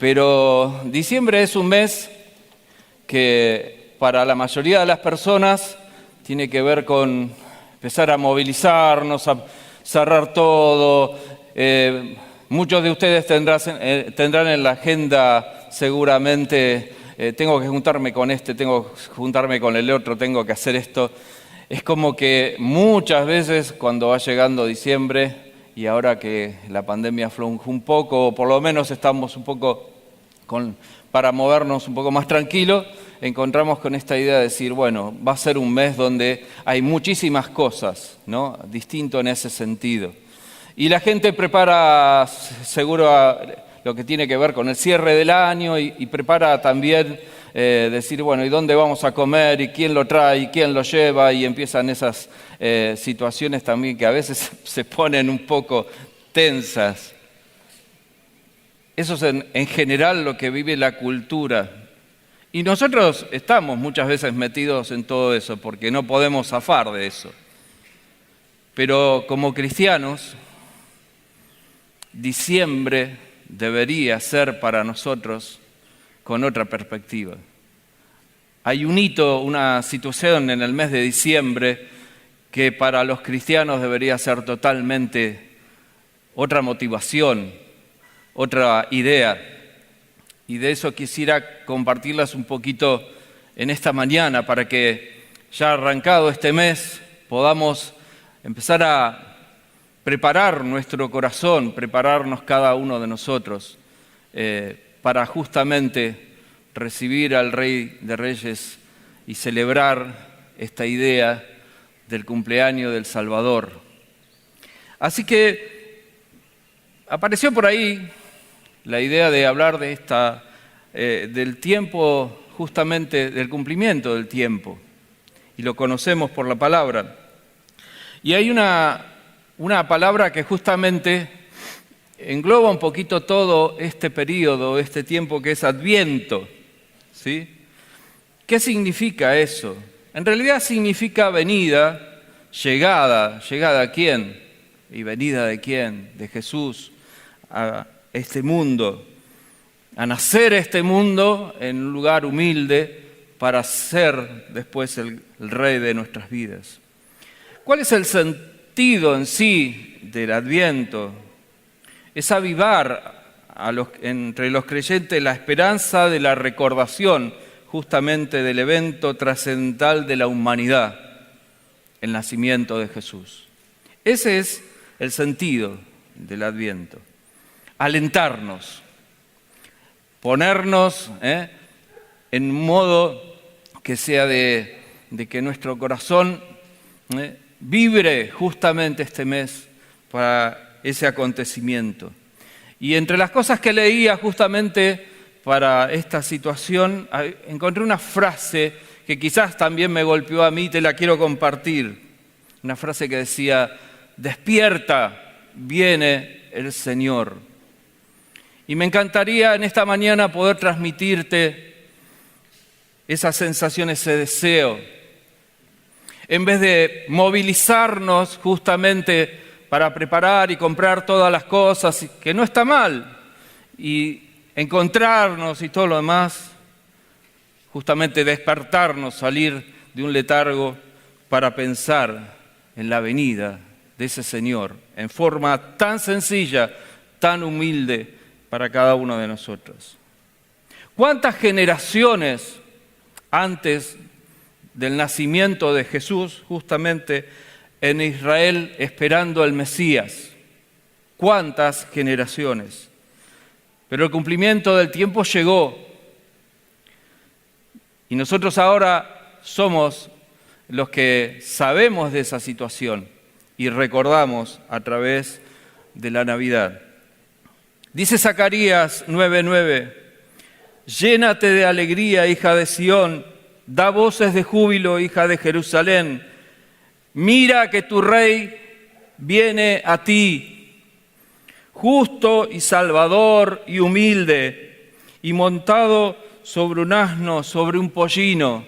Pero diciembre es un mes que para la mayoría de las personas tiene que ver con empezar a movilizarnos, a cerrar todo. Muchos de ustedes tendrán en la agenda seguramente, tengo que juntarme con este, tengo que juntarme con el otro, tengo que hacer esto. Es como que muchas veces cuando va llegando diciembre, y ahora que la pandemia aflojó un poco, o por lo menos estamos un poco para movernos un poco más tranquilo, encontramos con esta idea de decir, bueno, va a ser un mes donde hay muchísimas cosas, ¿no? Distinto en ese sentido. Y la gente prepara seguro lo que tiene que ver con el cierre del año y prepara también decir, bueno, ¿y dónde vamos a comer? ¿Y quién lo trae? ¿Y quién lo lleva? Y empiezan esas situaciones también que a veces se ponen un poco tensas. Eso es en general lo que vive la cultura. Y nosotros estamos muchas veces metidos en todo eso porque no podemos zafar de eso. Pero como cristianos, diciembre debería ser para nosotros con otra perspectiva. Hay un hito, una situación en el mes de diciembre que para los cristianos debería ser totalmente otra motivación, otra idea. Y de eso quisiera compartirlas un poquito en esta mañana para que ya arrancado este mes podamos empezar a preparar nuestro corazón, prepararnos cada uno de nosotros para justamente recibir al Rey de Reyes y celebrar esta idea del cumpleaños del Salvador. Así que apareció por ahí la idea de hablar de del tiempo, justamente del cumplimiento del tiempo, y lo conocemos por la palabra. Y hay una palabra que justamente engloba un poquito todo este periodo, este tiempo que es Adviento, ¿sí? ¿Qué significa eso? En realidad significa venida, llegada. ¿Llegada a quién? ¿Y venida de quién? De Jesús a este mundo, a nacer este mundo en un lugar humilde para ser después el Rey de nuestras vidas. ¿Cuál es el sentido en sí del Adviento? Es avivar entre los creyentes la esperanza de la recordación justamente del evento trascendental de la humanidad, el nacimiento de Jesús. Ese es el sentido del Adviento. Alentarnos, ponernos en modo que sea de que nuestro corazón vibre justamente este mes para ese acontecimiento. Y entre las cosas que leía justamente para esta situación, encontré una frase que quizás también me golpeó a mí, te la quiero compartir. Una frase que decía, despierta, viene el Señor. Y me encantaría en esta mañana poder transmitirte esa sensación, ese deseo. En vez de movilizarnos justamente para preparar y comprar todas las cosas, que no está mal, y encontrarnos y todo lo demás, justamente despertarnos, salir de un letargo para pensar en la venida de ese Señor, en forma tan sencilla, tan humilde para cada uno de nosotros. ¿Cuántas generaciones antes del nacimiento de Jesús, justamente en Israel, esperando al Mesías? ¿Cuántas generaciones? Pero el cumplimiento del tiempo llegó. Y nosotros ahora somos los que sabemos de esa situación y recordamos a través de la Navidad. Dice Zacarías 9:9, llénate de alegría, hija de Sión, da voces de júbilo, hija de Jerusalén. Mira que tu rey viene a ti, justo y salvador y humilde, y montado sobre un asno, sobre un pollino.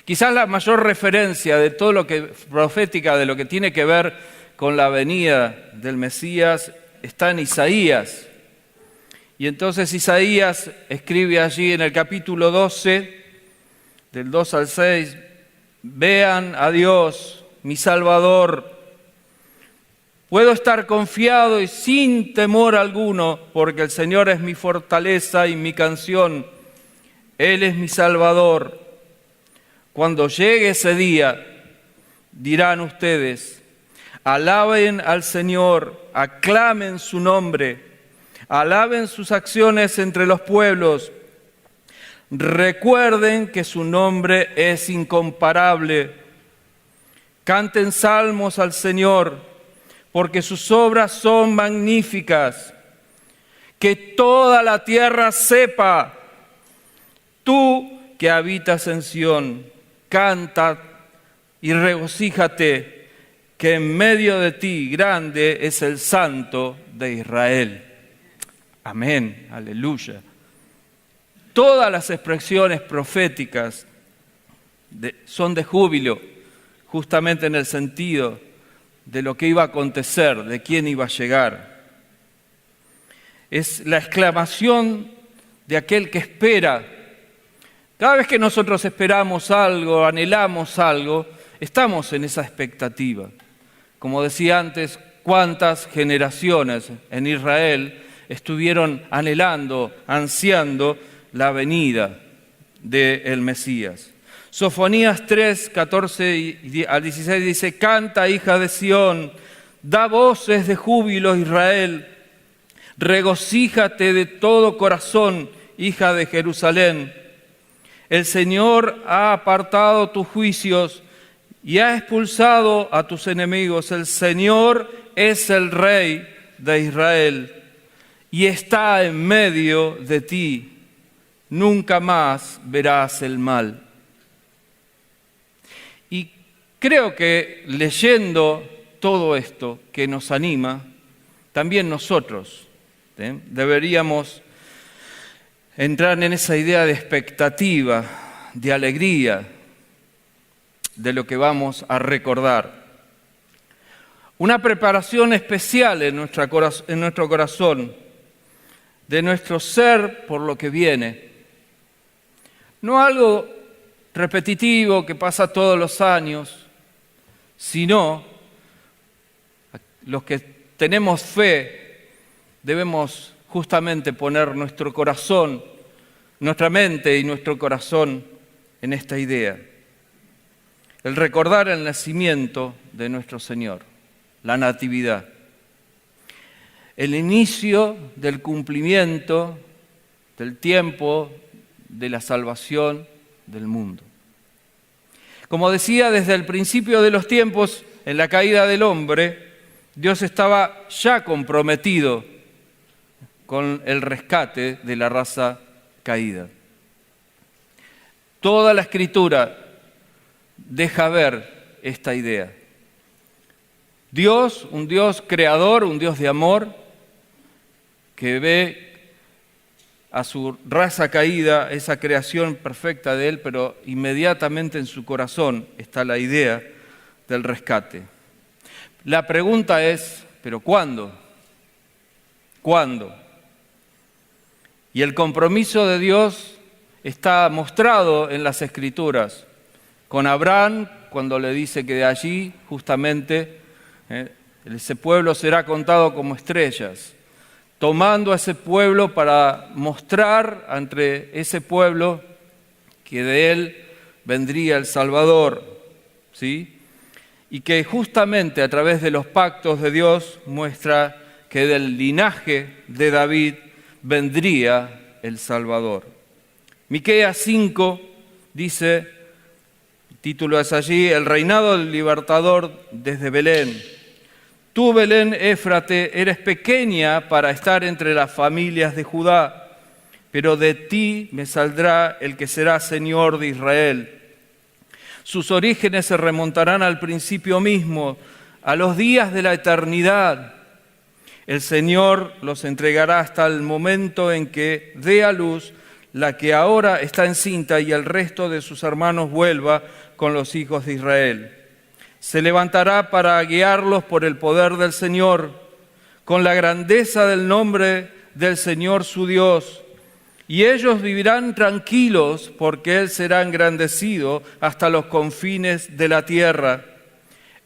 Quizás la mayor referencia de todo lo que profética, de lo que tiene que ver con la venida del Mesías, está en Isaías. Y entonces Isaías escribe allí en el capítulo 12, del 2 al 6, vean a Dios, mi Salvador. Puedo estar confiado y sin temor alguno, porque el Señor es mi fortaleza y mi canción. Él es mi Salvador. Cuando llegue ese día, dirán ustedes, alaben al Señor, aclamen su nombre, alaben sus acciones entre los pueblos. Recuerden que su nombre es incomparable. Canten salmos al Señor, porque sus obras son magníficas. Que toda la tierra sepa, tú que habitas en Sión, canta y regocíjate, que en medio de ti grande es el Santo de Israel. Amén, aleluya. Todas las expresiones proféticas son de júbilo, justamente en el sentido de lo que iba a acontecer, de quién iba a llegar. Es la exclamación de aquel que espera. Cada vez que nosotros esperamos algo, anhelamos algo, estamos en esa expectativa. Como decía antes, cuántas generaciones en Israel estuvieron anhelando, ansiando la venida del Mesías. Sofonías 3, 14 al 16 dice, canta, hija de Sión, da voces de júbilo, Israel, regocíjate de todo corazón, hija de Jerusalén. El Señor ha apartado tus juicios y ha expulsado a tus enemigos. El Señor es el Rey de Israel y está en medio de ti. Nunca más verás el mal. Y creo que leyendo todo esto que nos anima, también nosotros deberíamos entrar en esa idea de expectativa, de alegría, de lo que vamos a recordar. Una preparación especial en nuestro corazón, de nuestro ser por lo que viene. No algo repetitivo que pasa todos los años, sino los que tenemos fe debemos justamente poner nuestro corazón, nuestra mente y nuestro corazón en esta idea. El recordar el nacimiento de nuestro Señor, la natividad. El inicio del cumplimiento del tiempo de la salvación del mundo. Como decía, desde el principio de los tiempos, en la caída del hombre, Dios estaba ya comprometido con el rescate de la raza caída. Toda la Escritura deja ver esta idea. Dios, un Dios creador, un Dios de amor, que ve a su raza caída, esa creación perfecta de Él, pero inmediatamente en su corazón está la idea del rescate. La pregunta es, ¿pero cuándo? ¿Cuándo? Y el compromiso de Dios está mostrado en las Escrituras. Con Abraham, cuando le dice que de allí, justamente, ese pueblo será contado como estrellas. Tomando a ese pueblo para mostrar ante ese pueblo que de él vendría el Salvador, ¿sí? Y que justamente a través de los pactos de Dios muestra que del linaje de David vendría el Salvador. Miqueas 5 dice, el título es allí, el reinado del libertador desde Belén. Tú, Belén Éfrate, eres pequeña para estar entre las familias de Judá, pero de ti me saldrá el que será Señor de Israel. Sus orígenes se remontarán al principio mismo, a los días de la eternidad. El Señor los entregará hasta el momento en que dé a luz la que ahora está encinta y el resto de sus hermanos vuelva con los hijos de Israel. Se levantará para guiarlos por el poder del Señor, con la grandeza del nombre del Señor su Dios, y ellos vivirán tranquilos porque Él será engrandecido hasta los confines de la tierra.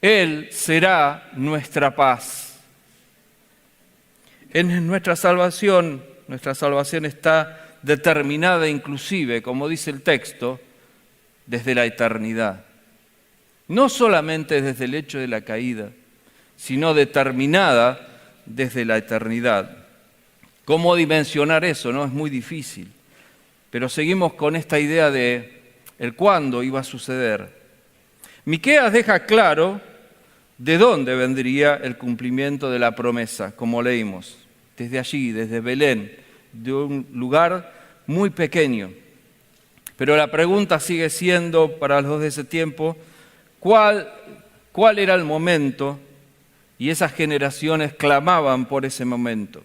Él será nuestra paz. En nuestra salvación está determinada inclusive, como dice el texto, desde la eternidad. No solamente desde el hecho de la caída, sino determinada desde la eternidad. ¿Cómo dimensionar eso? No es muy difícil, pero seguimos con esta idea de el cuándo iba a suceder. Miqueas deja claro de dónde vendría el cumplimiento de la promesa, como leímos, desde allí, desde Belén, de un lugar muy pequeño. Pero la pregunta sigue siendo para los de ese tiempo, ¿cuál era el momento? Y esas generaciones clamaban por ese momento.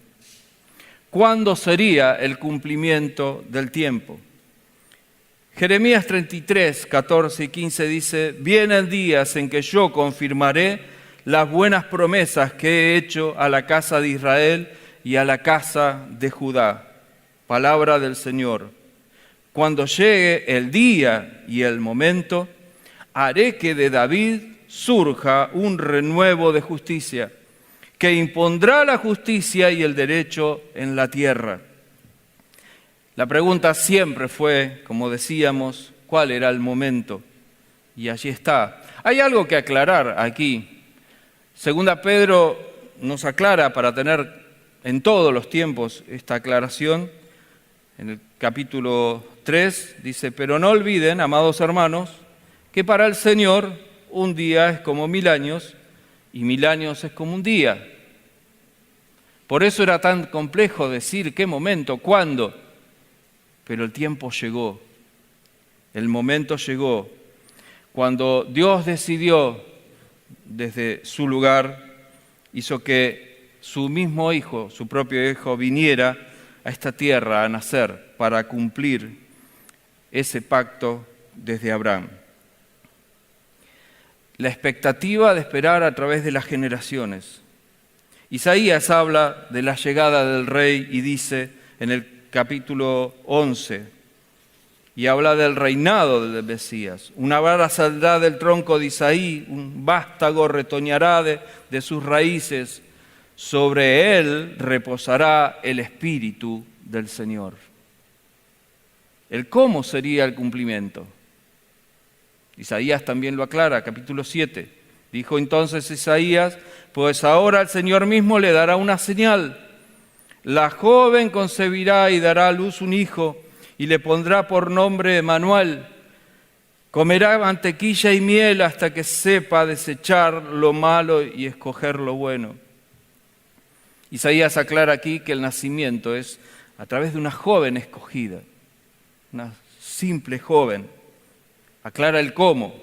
¿Cuándo sería el cumplimiento del tiempo? Jeremías 33, 14 y 15 dice: vienen días en que yo confirmaré las buenas promesas que he hecho a la casa de Israel y a la casa de Judá. Palabra del Señor. Cuando llegue el día y el momento, haré que de David surja un renuevo de justicia, que impondrá la justicia y el derecho en la tierra. La pregunta siempre fue, como decíamos, ¿cuál era el momento? Y allí está. Hay algo que aclarar aquí. Segunda Pedro nos aclara para tener en todos los tiempos esta aclaración. En el capítulo 3 dice: pero no olviden, amados hermanos, que para el Señor un día es como 1000 años y 1000 años es como un día. Por eso era tan complejo decir qué momento, cuándo. Pero el tiempo llegó, el momento llegó. Cuando Dios decidió desde su lugar, hizo que su mismo Hijo, su propio Hijo, viniera a esta tierra a nacer para cumplir ese pacto desde Abraham. La expectativa de esperar a través de las generaciones. Isaías habla de la llegada del Rey y dice en el capítulo 11, y habla del reinado del Mesías. Una vara saldrá del tronco de Isaí, un vástago retoñará de sus raíces, sobre él reposará el Espíritu del Señor. El cómo sería el cumplimiento. Isaías también lo aclara, capítulo 7. Dijo entonces Isaías: pues ahora el Señor mismo le dará una señal. La joven concebirá y dará a luz un hijo, y le pondrá por nombre Emmanuel. Comerá mantequilla y miel hasta que sepa desechar lo malo y escoger lo bueno. Isaías aclara aquí que el nacimiento es a través de una joven escogida, una simple joven. Aclara el cómo.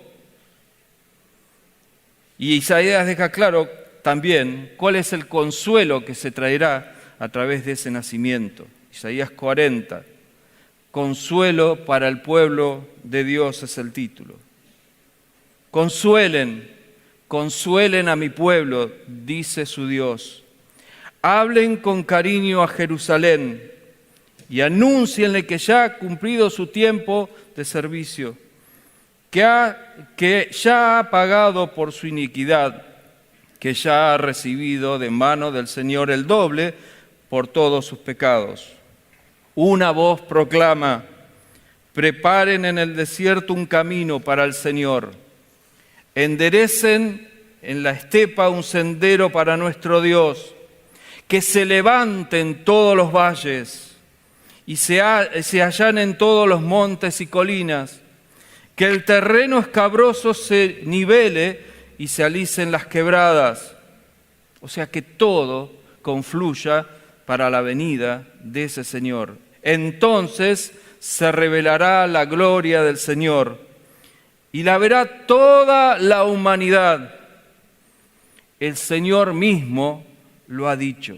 Y Isaías deja claro también cuál es el consuelo que se traerá a través de ese nacimiento. Isaías 40, consuelo para el pueblo de Dios es el título. Consuelen a mi pueblo, dice su Dios. Hablen con cariño a Jerusalén y anúncienle que ya ha cumplido su tiempo de servicio, que ya ha pagado por su iniquidad, que ya ha recibido de mano del Señor el doble por todos sus pecados. Una voz proclama: preparen en el desierto un camino para el Señor, enderecen en la estepa un sendero para nuestro Dios, que se levanten todos los valles y se allanen todos los montes y colinas, que el terreno escabroso se nivele y se alicen las quebradas. O sea, que todo confluya para la venida de ese Señor. Entonces se revelará la gloria del Señor y la verá toda la humanidad. El Señor mismo lo ha dicho.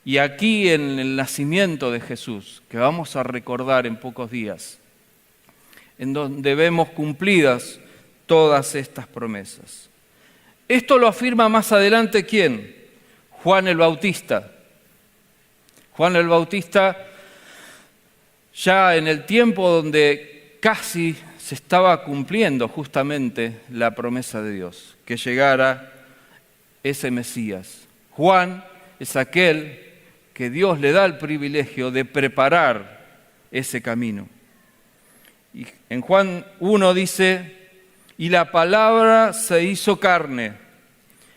Y aquí en el nacimiento de Jesús, que vamos a recordar en pocos días, en donde vemos cumplidas todas estas promesas. Esto lo afirma más adelante ¿quién? Juan el Bautista. Juan el Bautista, ya en el tiempo donde casi se estaba cumpliendo justamente la promesa de Dios, que llegara ese Mesías. Juan es aquel que Dios le da el privilegio de preparar ese camino. Y en Juan 1 dice, y la palabra se hizo carne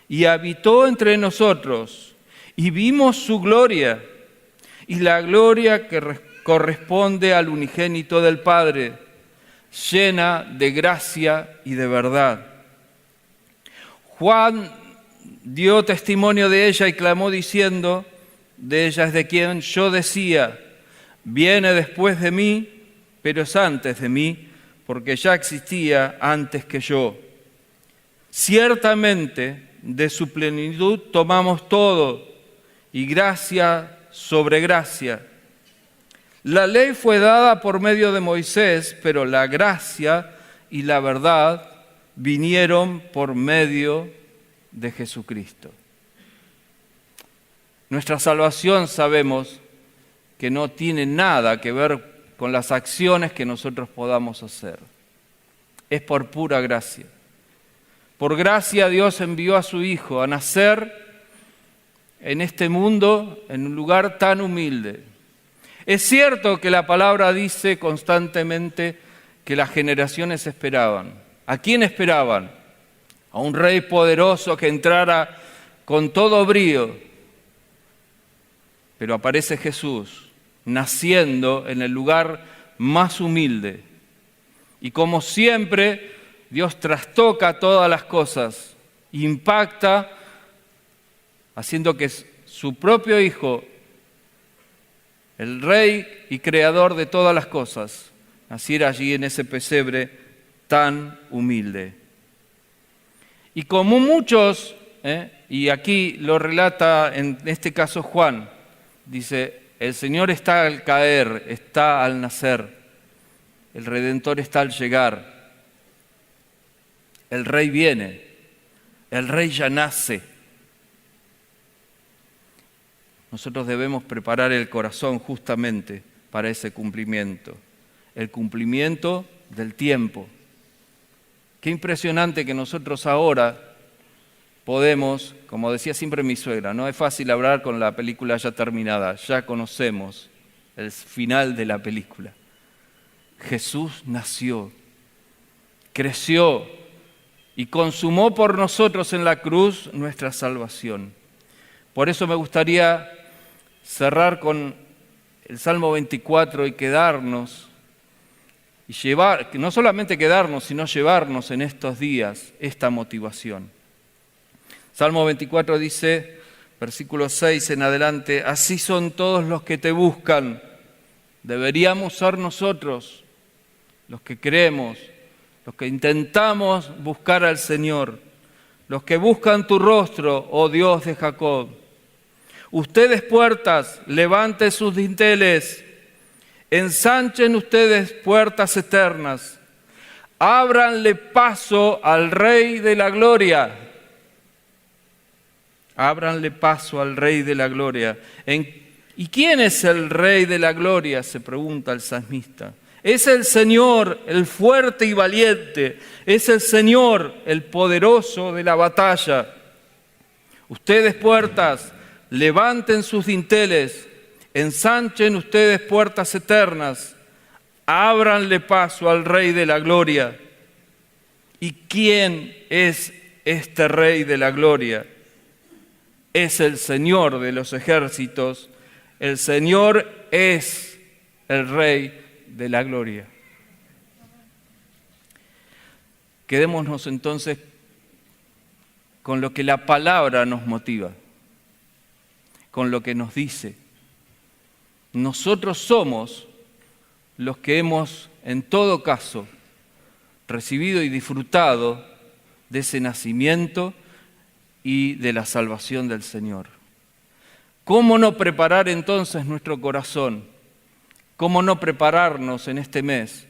y habitó entre nosotros y vimos su gloria y la gloria que corresponde al unigénito del Padre, llena de gracia y de verdad. Juan dio testimonio de ella y clamó diciendo, de ella es de quien yo decía, viene después de mí, pero es antes de mí, porque ya existía antes que yo. Ciertamente, de su plenitud tomamos todo, y gracia sobre gracia. La ley fue dada por medio de Moisés, pero la gracia y la verdad vinieron por medio de Jesucristo. Nuestra salvación sabemos que no tiene nada que ver con las acciones que nosotros podamos hacer. Es por pura gracia. Por gracia Dios envió a su Hijo a nacer en este mundo, en un lugar tan humilde. Es cierto que la palabra dice constantemente que las generaciones esperaban. ¿A quién esperaban? A un rey poderoso que entrara con todo brío. Pero aparece Jesús, naciendo en el lugar más humilde. Y como siempre, Dios trastoca todas las cosas, impacta, haciendo que su propio Hijo, el Rey y Creador de todas las cosas, naciera allí en ese pesebre tan humilde. Y como muchos, y aquí lo relata en este caso Juan, dice, el Señor está al caer, está al nacer, el Redentor está al llegar, el Rey viene, el Rey ya nace. Nosotros debemos preparar el corazón justamente para ese cumplimiento, el cumplimiento del tiempo. Qué impresionante que nosotros ahora podemos, como decía siempre mi suegra, no es fácil hablar con la película ya terminada, ya conocemos el final de la película. Jesús nació, creció y consumó por nosotros en la cruz nuestra salvación. Por eso me gustaría cerrar con el Salmo 24 y quedarnos, y llevar, no solamente quedarnos, sino llevarnos en estos días esta motivación. Salmo 24 dice, versículo 6 en adelante, así son todos los que te buscan. Deberíamos ser nosotros los que creemos, los que intentamos buscar al Señor, los que buscan tu rostro, oh Dios de Jacob. Ustedes puertas, levanten sus dinteles, ensanchen ustedes puertas eternas, ábranle paso al Rey de la Gloria. Ábranle paso al Rey de la Gloria. ¿Y quién es el Rey de la Gloria?, se pregunta el salmista. Es el Señor, el fuerte y valiente. Es el Señor, el poderoso de la batalla. Ustedes puertas, levanten sus dinteles, ensanchen ustedes puertas eternas, ábranle paso al Rey de la Gloria. ¿Y quién es este Rey de la Gloria? Es el Señor de los ejércitos, el Señor es el Rey de la Gloria. Quedémonos entonces con lo que la palabra nos motiva, con lo que nos dice. Nosotros somos los que hemos, en todo caso, recibido y disfrutado de ese nacimiento y de la salvación del Señor. ¿Cómo no preparar entonces nuestro corazón? ¿Cómo no prepararnos en este mes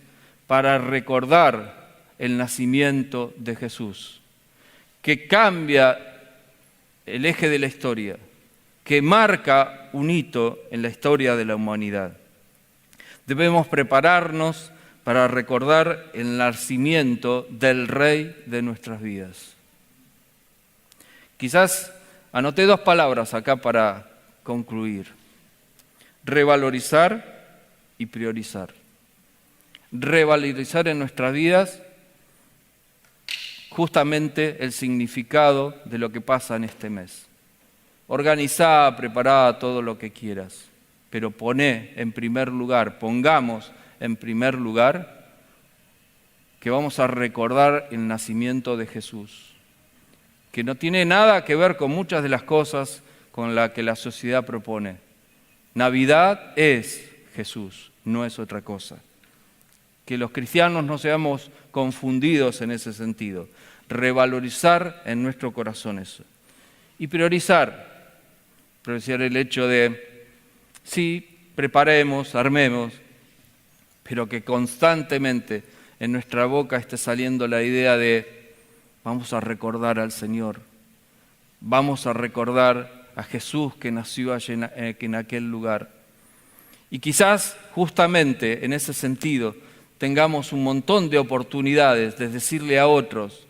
para recordar el nacimiento de Jesús, que cambia el eje de la historia, que marca un hito en la historia de la humanidad. Debemos prepararnos para recordar el nacimiento del Rey de nuestras vidas. Quizás anoté 2 palabras acá para concluir: revalorizar y priorizar. Revalorizar en nuestras vidas justamente el significado de lo que pasa en este mes. Organizá, prepará todo lo que quieras, pero pongamos en primer lugar que vamos a recordar el nacimiento de Jesús, que no tiene nada que ver con muchas de las cosas con las que la sociedad propone. Navidad es Jesús, no es otra cosa. Que los cristianos no seamos confundidos en ese sentido. Revalorizar en nuestro corazón eso. Y priorizar el hecho de, sí, preparemos, armemos, pero que constantemente en nuestra boca esté saliendo la idea de vamos a recordar al Señor, vamos a recordar a Jesús que nació allí en aquel lugar. Y quizás justamente en ese sentido tengamos un montón de oportunidades de decirle a otros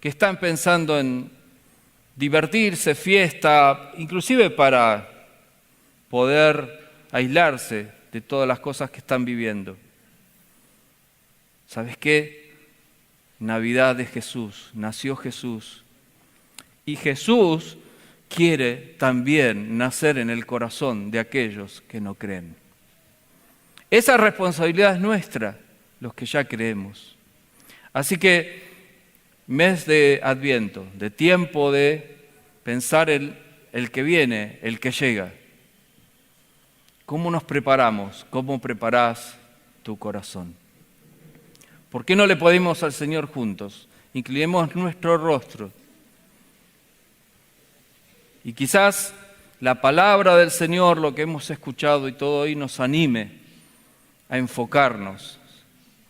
que están pensando en divertirse, fiesta, inclusive para poder aislarse de todas las cosas que están viviendo. ¿Sabes qué? Navidad de Jesús, nació Jesús. Y Jesús quiere también nacer en el corazón de aquellos que no creen. Esa responsabilidad es nuestra, los que ya creemos. Así que mes de Adviento, de tiempo de pensar el que viene, el que llega. ¿Cómo nos preparamos? ¿Cómo preparás tu corazón? ¿Por qué no le pedimos al Señor juntos? Inclinemos nuestro rostro. Y quizás la palabra del Señor, lo que hemos escuchado y todo hoy, nos anime a enfocarnos,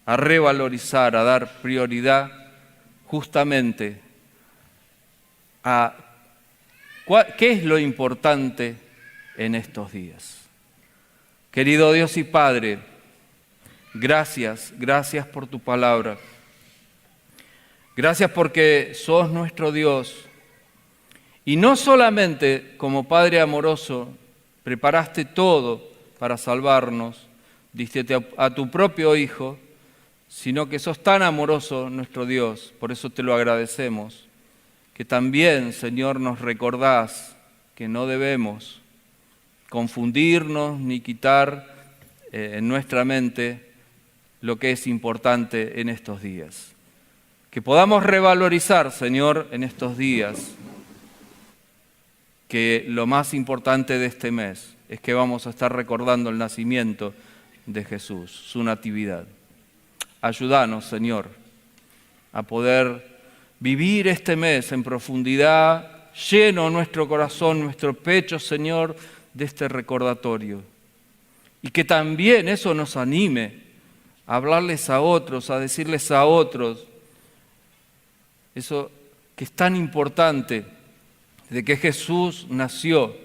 a revalorizar, a dar prioridad justamente a qué es lo importante en estos días. Querido Dios y Padre, gracias por tu palabra. Gracias porque sos nuestro Dios. Y no solamente como Padre amoroso preparaste todo para salvarnos, diste a tu propio Hijo, sino que sos tan amoroso nuestro Dios, por eso te lo agradecemos, que también, Señor, nos recordás que no debemos confundirnos ni quitar en nuestra mente lo que es importante en estos días. Que podamos revalorizar, Señor, en estos días, que lo más importante de este mes es que vamos a estar recordando el nacimiento de Jesús, su natividad. Ayúdanos, Señor, a poder vivir este mes en profundidad, lleno nuestro corazón, nuestro pecho, Señor, de este recordatorio. Y que también eso nos anime a hablarles a otros, a decirles a otros, eso que es tan importante, de que Jesús nació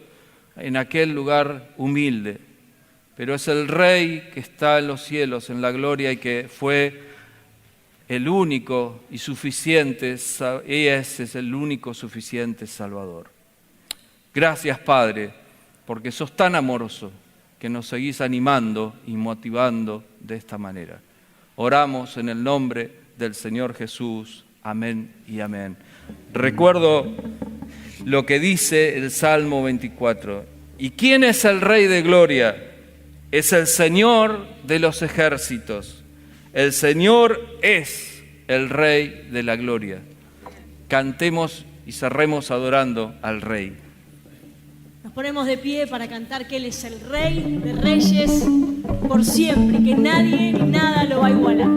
en aquel lugar humilde, pero es el Rey que está en los cielos, en la gloria, y que fue el único y suficiente, ese es el único suficiente Salvador. Gracias, Padre, porque sos tan amoroso que nos seguís animando y motivando de esta manera. Oramos en el nombre del Señor Jesús. Amén y amén. Recuerdo lo que dice el Salmo 24. ¿Y quién es el Rey de Gloria? Es el Señor de los ejércitos. El Señor es el Rey de la Gloria. Cantemos y cerremos adorando al Rey. Nos ponemos de pie para cantar que Él es el Rey de Reyes por siempre, que nadie ni nada lo va a igualar.